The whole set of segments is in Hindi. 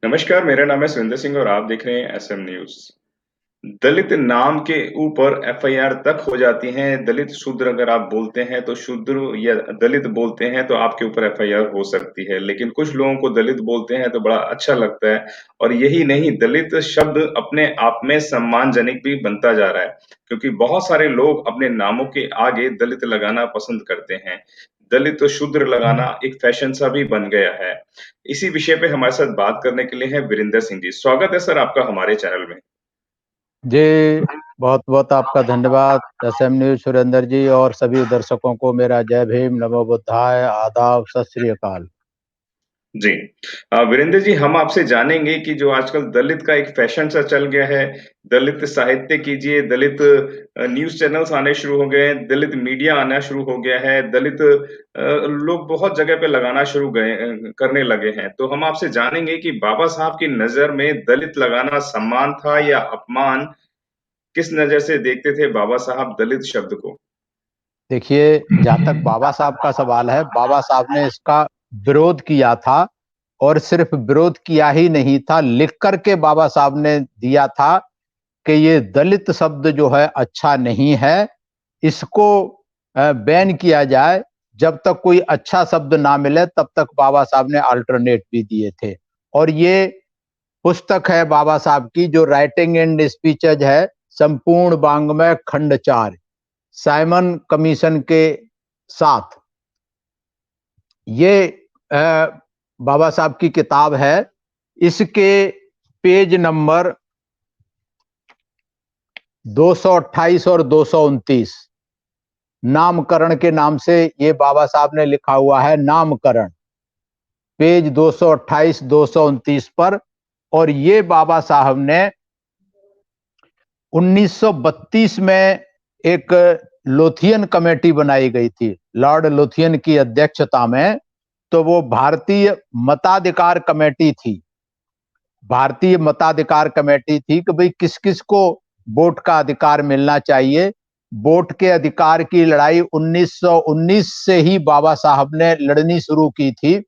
नमस्कार, मेरा नाम है सुरेंद्र सिंह और आप देख रहे हैं एसएम न्यूज़। दलित नाम के ऊपर एफआईआर तक हो जाती है। दलित शूद्र अगर आप बोलते हैं तो शूद्र या दलित बोलते हैं तो आपके ऊपर एफआईआर हो सकती है। लेकिन कुछ लोगों को दलित बोलते हैं तो बड़ा अच्छा लगता है और यही नहीं, दलित शब्द अपने आप में सम्मानजनक भी बनता जा रहा है, क्योंकि बहुत सारे लोग अपने नामों के आगे दलित लगाना पसंद करते हैं। दलित शूद्र लगाना एक फैशन सा भी बन गया है। इसी विषय पे हमारे साथ बात करने के लिए हैं वीरेंद्र सिंह जी। स्वागत है सर आपका हमारे चैनल में। जी, बहुत-बहुत आपका धन्यवाद एसएम न्यूज़ सुरेंद्र जी और सभी दर्शकों को मेरा जय भीम, नमो बुद्धाय, आदाब, सत श्री अकाल। जी। वीरेंद्र जी, हम आपसे जानेंगे कि जो आजकल दलित का एक फैशन सा चल गया है, दलित साहित्य कीजिए, दलित न्यूज़ चैनल्स आने शुरू हो गए हैं, दलित मीडिया आना शुरू हो गया है, दलित लोग बहुत जगह पे लगाना करने लगे हैं। तो हम आपसे जानेंगे कि बाबा साहब की नज़र में दलित लगाना सम्मान था या अपमान? किस नज़र से देखते थे बाबा साहब दलित शब्द को? देखिए, जहाँ तक बाबा साहब का सवाल है, बाबा साहब ने इसका विरोध किया था और सिर्फ विरोध किया ही नहीं था, लिख कर के बाबा साहब ने दिया था कि ये दलित शब्द जो है अच्छा नहीं है, इसको बैन किया जाए। जब तक कोई अच्छा शब्द ना मिले तब तक बाबा साहब ने अल्टरनेट भी दिए थे। और ये पुस्तक है बाबा साहब की जो राइटिंग एंड स्पीचेज है, संपूर्ण वाङ्मय खंड 4 साइमन कमीशन के साथ। ये बाबा साहब की किताब है। इसके पेज नंबर 228 और 229 नामकरण के नाम से ये बाबा साहब ने लिखा हुआ है, नामकरण, पेज 228 229 पर। और ये बाबा साहब ने 1932 में एक लोथियन कमेटी बनाई गई थी, लॉर्ड लोथियन की अध्यक्षता में। तो वो भारतीय मताधिकार कमेटी थी। भारतीय मताधिकार कमेटी थी कि भाई किस किस को वोट का अधिकार मिलना चाहिए। वोट के अधिकार की लड़ाई 1919 से ही बाबा साहब ने लड़नी शुरू की थी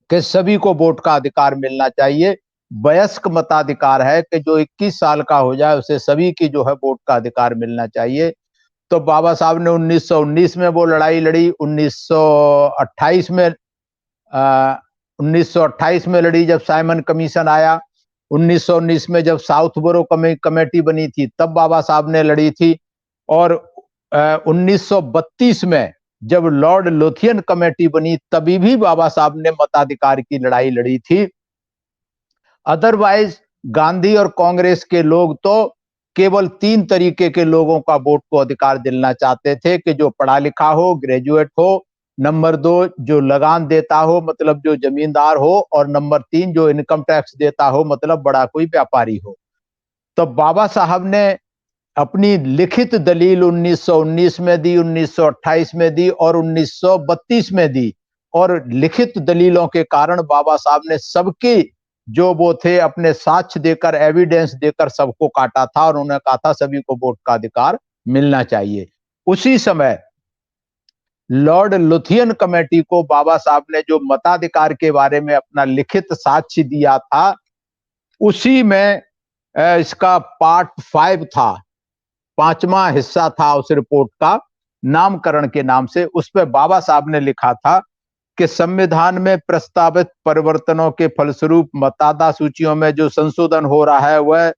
कि सभी को वोट का अधिकार मिलना चाहिए। वयस्क मताधिकार है कि जो 21 साल का हो जाए उसे सभी की जो है वोट का अधिकार मिलना चाहिए। तो बाबा साहब ने 1919 में वो लड़ाई लड़ी, 1928 में 1928 में लड़ी जब साइमन कमीशन आया। 1919 में जब साउथबोरो कमेटी बनी थी तब बाबा साहब ने लड़ी थी। और 1932 में जब लॉर्ड लोथियन कमेटी बनी तभी भी बाबा साहब ने मताधिकार की लड़ाई लड़ी थी। अदरवाइज गांधी और कांग्रेस के लोग तो केवल 3 तरीके के लोगों का वोट को अधिकार दिलाना चाहते थे कि जो पढ़ा लिखा हो, ग्रेजुएट हो, नंबर 2 जो लगान देता हो मतलब जो जमींदार हो, और नंबर 3 जो इनकम टैक्स देता हो मतलब बड़ा कोई व्यापारी हो। तो बाबा साहब ने अपनी लिखित दलील 1919 में दी, 1928 में दी और 1932 में दी। और लिखित दलीलों के कारण बाबा साहब ने सबकी जो वो थे अपने साक्ष्य देकर, एविडेंस देकर सबको काटा था और उन्होंने कहा था सभी को वोट का अधिकार मिलना चाहिए। उसी समय लॉर्ड लुथियन कमेटी को बाबा साहब ने जो मताधिकार के बारे में अपना लिखित साक्ष्य दिया था, उसी में इसका पार्ट 5 था, 5वां हिस्सा था उस रिपोर्ट का, नामकरण के नाम से। उस पर बाबा साहब ने लिखा था कि संविधान में प्रस्तावित परिवर्तनों के फलस्वरूप मतदाता सूचियों में जो संशोधन हो रहा है वह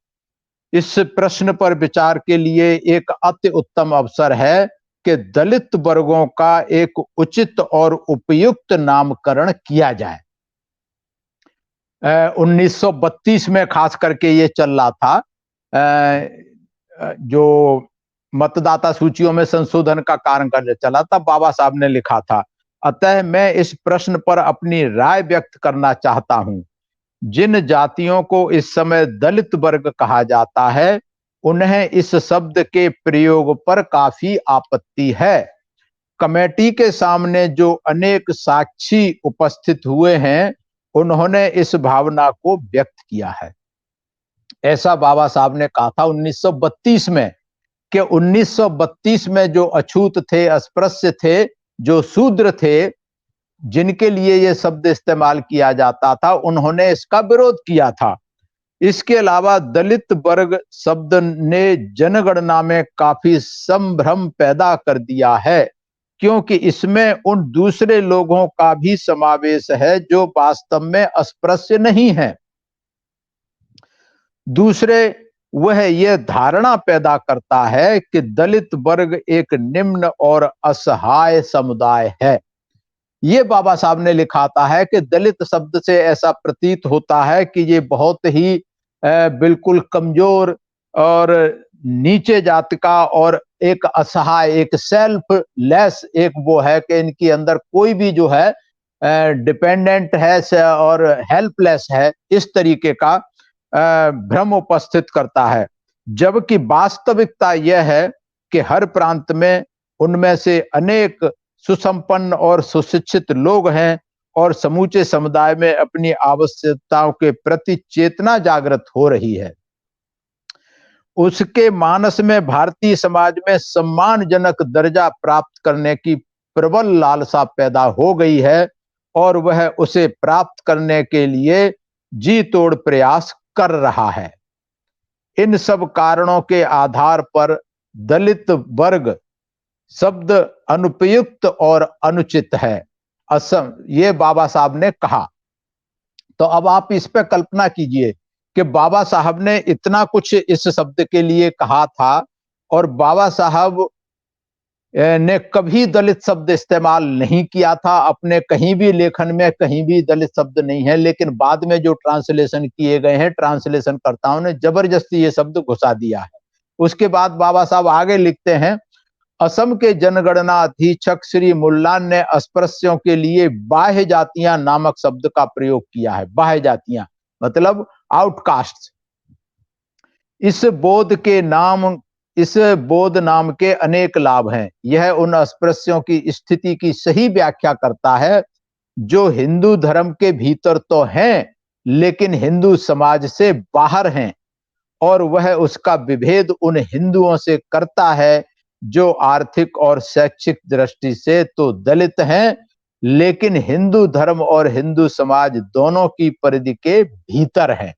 इस प्रश्न पर विचार के लिए एक अति उत्तम अवसर है कि दलित वर्गों का एक उचित और उपयुक्त नामकरण किया जाए। 1932 में खास करके ये चल रहा था, जो मतदाता सूचियों में संशोधन का कारण कर चला था। बाबा साहब ने लिखा था, अतः मैं इस प्रश्न पर अपनी राय व्यक्त करना चाहता हूं। जिन जातियों को इस समय दलित वर्ग कहा जाता है उन्हें इस शब्द के प्रयोग पर काफी आपत्ति है। कमेटी के सामने जो अनेक साक्षी उपस्थित हुए हैं उन्होंने इस भावना को व्यक्त किया है। ऐसा बाबा साहब ने कहा था 1932 में कि 1932 में जो अछूत थे, अस्पृश्य थे, जो शूद्र थे, जिनके लिए ये शब्द इस्तेमाल किया जाता था, उन्होंने इसका विरोध किया था। इसके अलावा दलित वर्ग शब्द ने जनगणना में काफी संभ्रम पैदा कर दिया है, क्योंकि इसमें उन दूसरे लोगों का भी समावेश है जो वास्तव में अस्पृश्य नहीं है। दूसरे, वह यह धारणा पैदा करता है कि दलित वर्ग एक निम्न और असहाय समुदाय है। ये बाबा साहब ने लिखा था है कि दलित शब्द से ऐसा प्रतीत होता है कि ये बहुत ही बिल्कुल कमजोर और नीचे जाति का और एक असहाय, एक सेल्फलेस, एक वो है कि इनके अंदर कोई भी जो है डिपेंडेंट है और हेल्पलेस है, इस तरीके का भ्रम उपस्थित करता है। जबकि वास्तविकता यह है कि हर प्रांत में उनमें से अनेक सुसंपन्न और सुशिक्षित लोग हैं और समूचे समुदाय में अपनी आवश्यकताओं के प्रति चेतना जागृत हो रही है। उसके मानस में भारतीय समाज में सम्मानजनक दर्जा प्राप्त करने की प्रबल लालसा पैदा हो गई है और वह उसे प्राप्त करने के लिए जी तोड़ प्रयास कर रहा है। इन सब कारणों के आधार पर दलित वर्ग शब्द अनुपयुक्त और अनुचित है, असम, ये बाबा साहब ने कहा। तो अब आप इस पे कल्पना कीजिए कि बाबा साहब ने इतना कुछ इस शब्द के लिए कहा था और बाबा साहब ने कभी दलित शब्द इस्तेमाल नहीं किया था अपने कहीं भी लेखन में, कहीं भी दलित शब्द नहीं है। लेकिन बाद में जो ट्रांसलेशन किए गए हैं, ट्रांसलेशन कर्ताओं ने जबरदस्ती ये शब्द घुसा दिया है। उसके बाद बाबा साहब आगे लिखते हैं, असम के जनगणना अधीक्षक श्री मुल्लान ने अस्पृश्यों के लिए बाह्य जातियां नामक शब्द का प्रयोग किया है। बाह्य जातियां मतलब आउटकास्ट। इस बोध नाम के अनेक लाभ हैं। यह उन अस्पृश्यों की स्थिति की सही व्याख्या करता है जो हिंदू धर्म के भीतर तो हैं लेकिन हिंदू समाज से बाहर हैं, और वह उसका विभेद उन हिंदुओं से करता है जो आर्थिक और शैक्षिक दृष्टि से तो दलित हैं लेकिन हिंदू धर्म और हिंदू समाज दोनों की परिधि के भीतर हैं।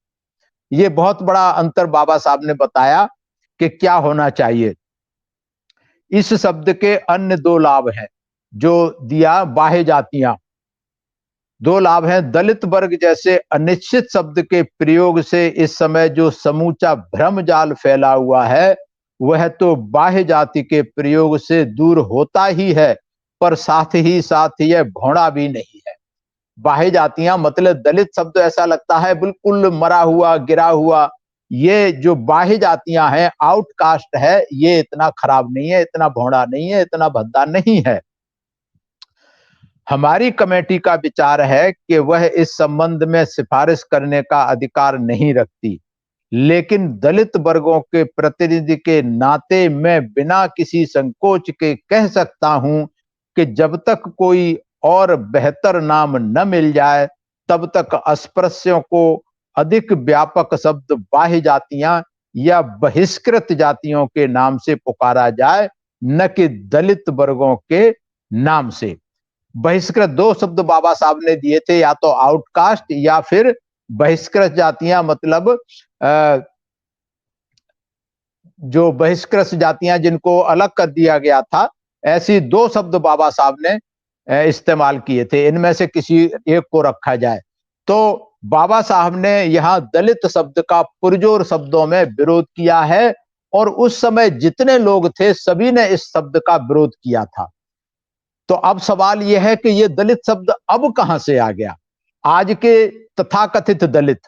ये बहुत बड़ा अंतर बाबा साहब ने बताया कि क्या होना चाहिए। इस शब्द के अन्य दो लाभ हैं जो दिया, बाह्य जातियां। दो लाभ हैं, दलित वर्ग जैसे अनिश्चित शब्द के प्रयोग से इस समय जो समूचा भ्रम जाल फैला हुआ है वह तो बाह्य जाति के प्रयोग से दूर होता ही है, पर साथ ही साथ यह भौड़ा भी नहीं है। बाह्य जातियां मतलब दलित शब्द ऐसा लगता है बिल्कुल मरा हुआ, गिरा हुआ। ये जो बाह्य जातियां हैं, आउटकास्ट है, ये इतना खराब नहीं है, इतना भौड़ा नहीं है, इतना भद्दा नहीं है। हमारी कमेटी का विचार है कि वह इस संबंध में सिफारिश करने का अधिकार नहीं रखती, लेकिन दलित वर्गों के प्रतिनिधि के नाते मैं बिना किसी संकोच के कह सकता हूं कि जब तक कोई और बेहतर नाम न मिल जाए तब तक अस्पृश्यों को अधिक व्यापक शब्द बाह्य जातियां या बहिष्कृत जातियों के नाम से पुकारा जाए, न कि दलित वर्गों के नाम से। बहिष्कृत दो शब्द बाबा साहब ने दिए थे, या तो आउटकास्ट या फिर बहिष्कृत जातियां, मतलब जो बहिष्कृत जातियां जिनको अलग कर दिया गया था, ऐसी दो शब्द बाबा साहब ने इस्तेमाल किए थे। इनमें से किसी एक को रखा जाए। तो बाबा साहब ने यहां दलित शब्द का पुरजोर शब्दों में विरोध किया है और उस समय जितने लोग थे सभी ने इस शब्द का विरोध किया था। तो अब सवाल यह है कि यह दलित शब्द अब कहां से आ गया? आज के तथाकथित दलित,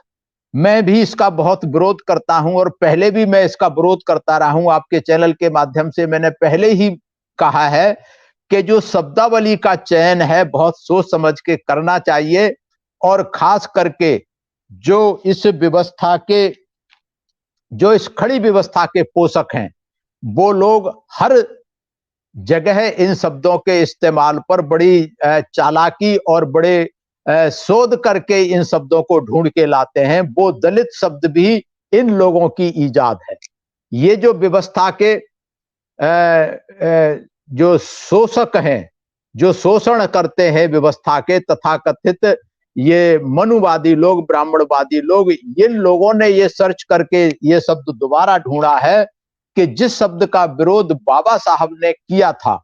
मैं भी इसका बहुत विरोध करता हूं और पहले भी मैं इसका विरोध करता रहा हूं। आपके चैनल के माध्यम से मैंने पहले ही कहा है कि जो शब्दावली का चयन है बहुत सोच समझ के करना चाहिए, और खास करके जो इस खड़ी व्यवस्था के पोषक हैं वो लोग हर जगह इन शब्दों के इस्तेमाल पर बड़ी चालाकी और बड़े शोध करके इन शब्दों को ढूंढ के लाते हैं। वो दलित शब्द भी इन लोगों की ईजाद है। ये जो व्यवस्था के जो शोषक हैं, जो शोषण करते हैं व्यवस्था के, तथाकथित ये मनुवादी लोग, ब्राह्मणवादी लोग, इन लोगों ने ये सर्च करके ये शब्द दोबारा ढूंढा है कि जिस शब्द का विरोध बाबा साहब ने किया था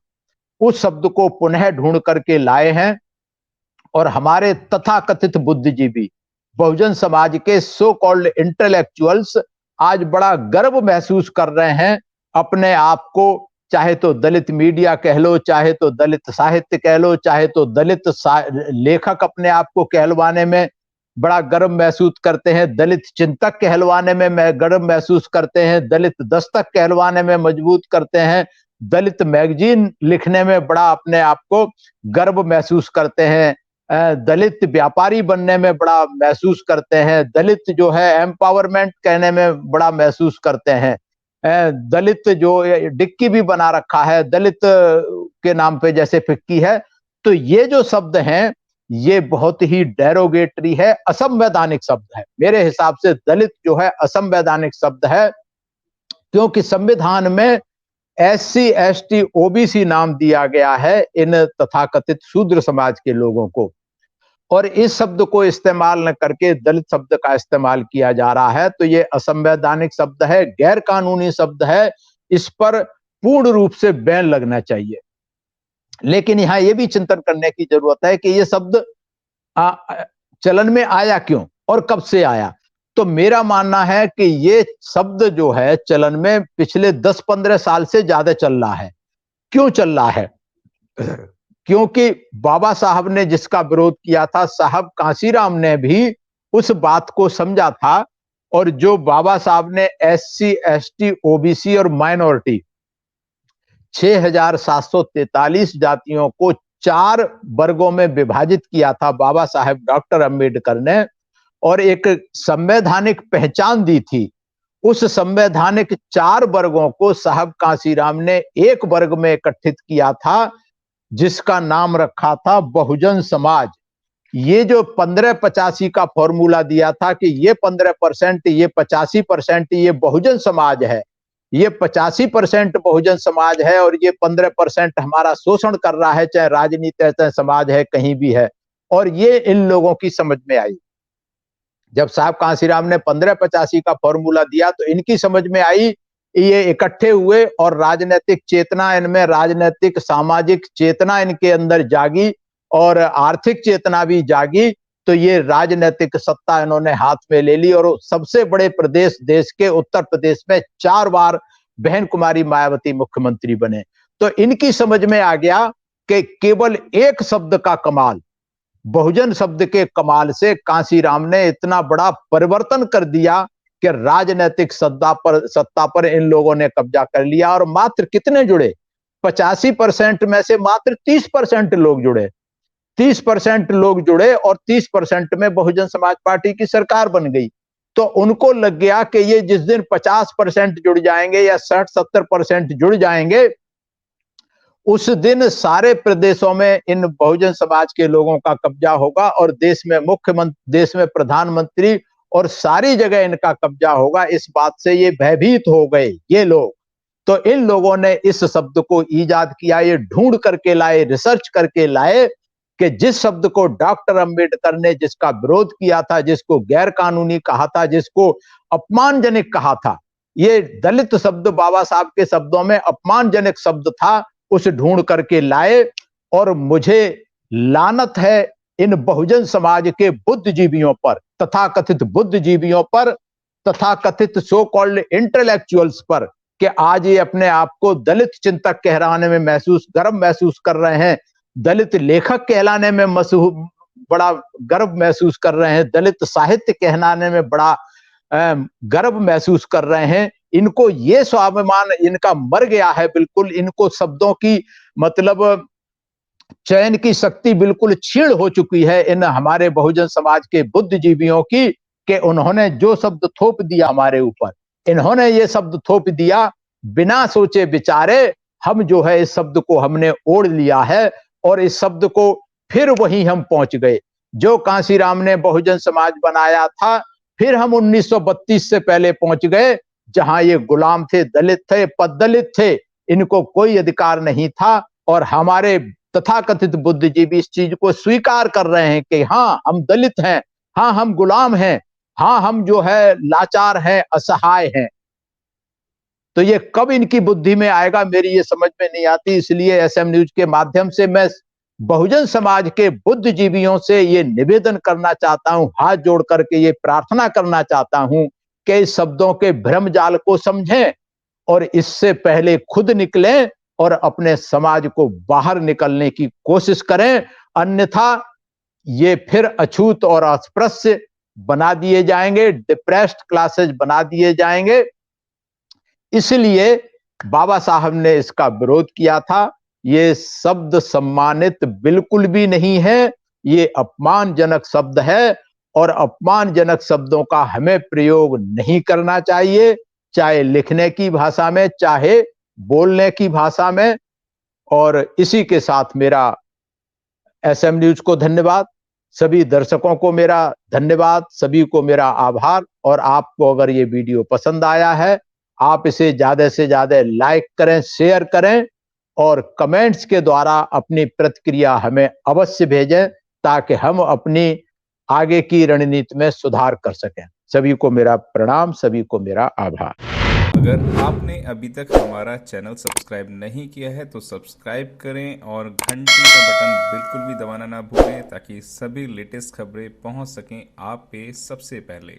उस शब्द को पुनः ढूंढ करके लाए हैं। और हमारे तथाकथित बुद्धिजीवी, बहुजन समाज के सो कॉल्ड इंटेलेक्चुअल्स आज बड़ा गर्व महसूस कर रहे हैं अपने आप को, चाहे तो दलित मीडिया कह लो, चाहे तो दलित साहित्य कह लो, चाहे तो दलित लेखक अपने आप को कहलवाने में बड़ा गर्व महसूस करते हैं, दलित चिंतक कहलवाने में गर्व महसूस करते हैं, दलित दस्तक कहलवाने में मजबूत करते हैं, दलित मैगजीन लिखने में बड़ा अपने आप को गर्व महसूस करते हैं, दलित व्यापारी बनने में बड़ा महसूस करते हैं, दलित जो है एम्पावरमेंट कहने में बड़ा महसूस करते हैं, दलित जो डिक्की भी बना रखा है दलित के नाम पे जैसे फिक्की है। तो ये जो शब्द हैं ये बहुत ही डेरोगेटरी है, असंवैधानिक शब्द है। मेरे हिसाब से दलित जो है असंवैधानिक शब्द है, क्योंकि संविधान में SC ST OBC नाम दिया गया है इन तथाकथित शूद्र समाज के लोगों को, और इस शब्द को इस्तेमाल न करके दलित शब्द का इस्तेमाल किया जा रहा है। तो ये असंवैधानिक शब्द है, गैर कानूनी शब्द है, इस पर पूर्ण रूप से बैन लगना चाहिए। लेकिन यहां यह भी चिंतन करने की जरूरत है कि यह शब्द चलन में आया क्यों और कब से आया। तो मेरा मानना है कि ये शब्द जो है चलन में पिछले 10-15 साल से ज्यादा चल रहा है। क्यों चल रहा है? क्योंकि बाबा साहब ने जिसका विरोध किया था, साहब कांशीराम ने भी उस बात को समझा था, और जो बाबा साहब ने SC ST OBC और माइनॉरिटी 6,743 जातियों को 4 वर्गों में विभाजित किया था बाबा साहेब डॉक्टर अंबेडकर ने, और एक संवैधानिक पहचान दी थी। उस संवैधानिक 4 वर्गों को साहब कांशीराम ने एक वर्ग में एकत्रित किया था, जिसका नाम रखा था बहुजन समाज। ये जो 15-85 का फॉर्मूला दिया था कि ये 15%, ये 85% ये बहुजन समाज है, ये 85% बहुजन समाज है, और ये 15% हमारा शोषण कर रहा है, चाहे राजनीति है चाहे समाज है, कहीं भी है। और ये इन लोगों की समझ में आई। जब साहब कांशीराम ने 15-85 का फॉर्मूला दिया तो इनकी समझ में आई, ये इकट्ठे हुए और राजनीतिक चेतना इनमें, राजनीतिक सामाजिक चेतना इनके अंदर जागी और आर्थिक चेतना भी जागी। तो ये राजनीतिक सत्ता इन्होंने हाथ में ले ली, और सबसे बड़े प्रदेश देश के उत्तर प्रदेश में 4 बार बहन कुमारी मायावती मुख्यमंत्री बने। तो इनकी समझ में आ गया कि केवल एक शब्द का कमाल, बहुजन शब्द के कमाल से कांशीराम ने इतना बड़ा परिवर्तन कर दिया कि राजनीतिक सत्ता पर इन लोगों ने कब्जा कर लिया। और मात्र कितने जुड़े? 85% में से मात्र 30% लोग जुड़े। 30% लोग जुड़े और 30% में बहुजन समाज पार्टी की सरकार बन गई। तो उनको लग गया कि ये जिस दिन 50% जुड़ जाएंगे या 60-70% जुड़ जाएंगे, उस दिन सारे प्रदेशों में इन बहुजन समाज के लोगों का कब्जा होगा, और देश में मुख्यमंत्री, देश में प्रधानमंत्री, और सारी जगह इनका कब्जा होगा। इस बात से ये भयभीत हो गए ये लोग। तो इन लोगों ने इस शब्द को ईजाद किया, ये ढूंढ करके लाए, रिसर्च करके लाए कि जिस शब्द को डॉक्टर अंबेडकर ने जिसका विरोध किया था, जिसको गैर कानूनी कहा था, जिसको अपमानजनक कहा था, ये दलित शब्द बाबा साहब के शब्दों में अपमानजनक शब्द था, उसे ढूंढ करके लाए। और मुझे लानत है इन बहुजन समाज के बुद्धिजीवियों पर, तथाकथित बुद्धिजीवियों पर, तथाकथित सो कॉल्ड इंटेलेक्चुअल्स पर, कि आज ये अपने आप को दलित चिंतक कहलाने में गर्व महसूस कर रहे हैं, दलित लेखक कहलाने में बड़ा गर्व महसूस कर रहे हैं, दलित साहित्य कहलाने में बड़ा गर्व महसूस कर रहे हैं। इनको ये स्वाभिमान इनका मर गया है बिल्कुल। इनको शब्दों की मतलब चयन की शक्ति बिल्कुल क्षीण हो चुकी है इन हमारे बहुजन समाज के बुद्धिजीवियों की, कि उन्होंने जो शब्द थोप दिया हमारे ऊपर, इन्होंने ये शब्द थोप दिया बिना सोचे विचारे। हम जो है इस शब्द को हमने ओढ़ लिया है, और इस शब्द को फिर वहीं हम पहुंच गए जो कांशीराम ने बहुजन समाज बनाया था। फिर हम 1932 से पहले पहुंच गए, जहां ये गुलाम थे, दलित थे, पददलित थे, इनको कोई अधिकार नहीं था। और हमारे तथाकथित बुद्धिजीवी इस चीज को स्वीकार कर रहे हैं कि हाँ हम दलित हैं, हाँ हम गुलाम हैं, हाँ हम जो है लाचार हैं, असहाय हैं। तो ये कब इनकी बुद्धि में आएगा, मेरी ये समझ में नहीं आती। इसलिए एसएम न्यूज के माध्यम से मैं बहुजन समाज के बुद्धिजीवियों से ये निवेदन करना चाहता हूं, हाथ जोड़ करके ये प्रार्थना करना चाहता हूं कि इस शब्दों के भ्रम जाल को समझें और इससे पहले खुद निकलें और अपने समाज को बाहर निकलने की कोशिश करें। अन्यथा ये फिर अछूत और अस्पृश्य बना दिए जाएंगे, डिप्रेस्ड क्लासेस बना दिए जाएंगे। इसलिए बाबा साहब ने इसका विरोध किया था। ये शब्द सम्मानित बिल्कुल भी नहीं है, ये अपमानजनक शब्द है और अपमानजनक शब्दों का हमें प्रयोग नहीं करना चाहिए, चाहे लिखने की भाषा में, चाहे बोलने की भाषा में। और इसी के साथ मेरा एसएम न्यूज को धन्यवाद, सभी दर्शकों को मेरा धन्यवाद, सभी को मेरा आभार। और आपको अगर ये वीडियो पसंद आया है, आप इसे ज्यादा से ज्यादा लाइक करें, शेयर करें और कमेंट्स के द्वारा अपनी प्रतिक्रिया हमें अवश्य भेजें ताकि हम अपनी आगे की रणनीति में सुधार कर सकें। सभी को मेरा प्रणाम, सभी को मेरा आभार। अगर आपने अभी तक हमारा चैनल सब्सक्राइब नहीं किया है तो सब्सक्राइब करें और घंटी का बटन बिल्कुल भी दबाना ना भूलें ताकि सभी लेटेस्ट खबरें पहुंच सकें आप पे सबसे पहले।